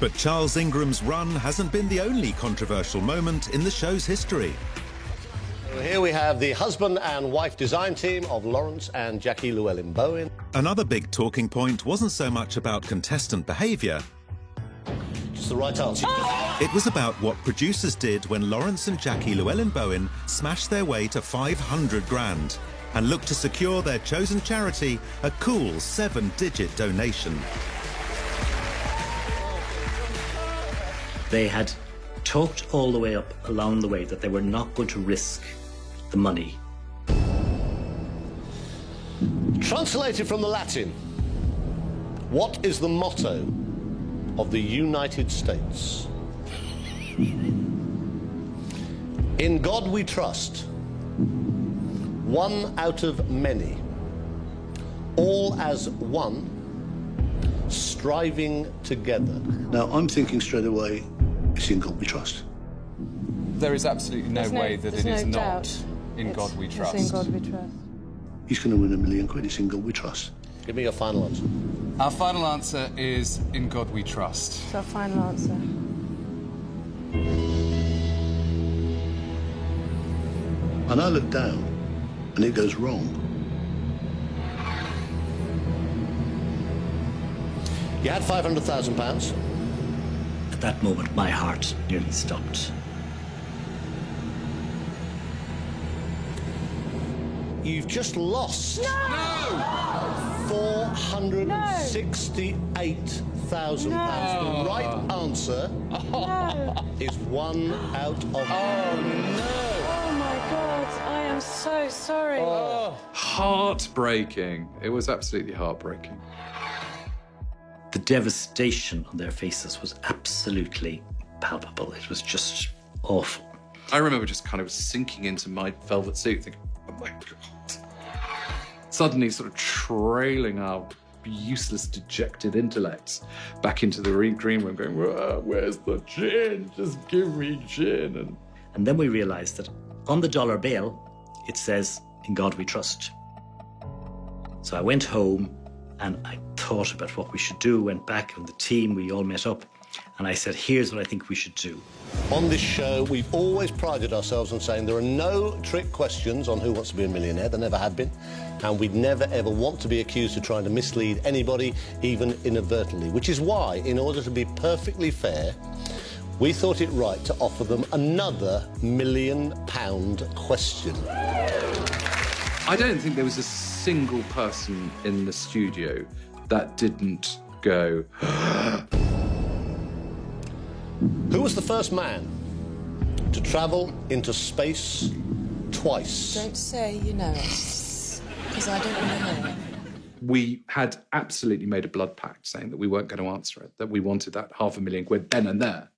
But Charles Ingram's run hasn't been the only controversial moment in the show's history. Here we have the husband and wife design team of Lawrence and Jackie Llewellyn-Bowen. Another big talking point wasn't so much about contestant behaviour. It's the right answer. It was about what producers did when Lawrence and Jackie Llewellyn-Bowen smashed their way to 500 grand and looked to secure their chosen charity a cool 7-digit donation. They had talked all the way up along the way that they were not going to risk the money. Translated from the Latin, what is the motto of the United States? In God we trust. One out of many. All as one. Striving together. Now, I'm thinking straight away, it's in God we trust. There is absolutely no way that it is not in God we trust. It's in God we trust. He's going to win £1 million. It's in God we trust. Give me your final answer. Our final answer is in God we trust. It's our final answer. And I look down, and it goes wrong. You had £500,000. At that moment, my heart nearly stopped. You've just lost. No! £468,000. No. The right answer is 1 out of 10. Oh my God, I am so sorry. Heartbreaking. It was absolutely heartbreaking. The devastation on their faces was absolutely palpable. It was just awful. I remember just kind of sinking into my velvet suit, thinking, oh my God. Suddenly sort of trailing our useless, dejected intellects back into the green room, going, where's the gin? Just give me gin. And then we realised that on the dollar bill, it says, in God we trust. So I went home and I thought about what we should do, went back and the team, we all met up, and I said, here's what I think we should do. On this show, we've always prided ourselves on saying there are no trick questions on Who Wants to Be a Millionaire. There never have been. And we'd never, ever want to be accused of trying to mislead anybody, even inadvertently, which is why, in order to be perfectly fair, we thought it right to offer them another £1 million question. I don't think there was a single person in the studio that didn't go... Who was the first man to travel into space twice? Don't say you know it, because I don't want to know. We had absolutely made a blood pact saying that we weren't going to answer it, that we wanted that £500,000 then and there.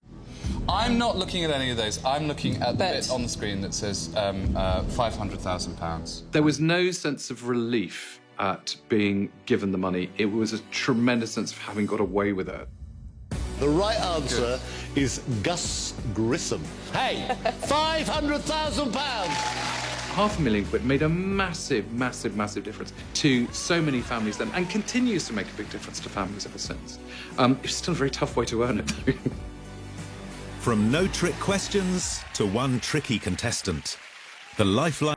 I'm not looking at any of those. I'm looking at the bit on the screen that says £500,000. There was no sense of relief at being given the money. It was a tremendous sense of having got away with it. The right answer is Gus Grissom. Hey, £500,000! £500,000 made a massive, massive, massive difference to so many families then, and continues to make a big difference to families ever since. It's still a very tough way to earn it, though. From no trick questions to one tricky contestant, the lifeline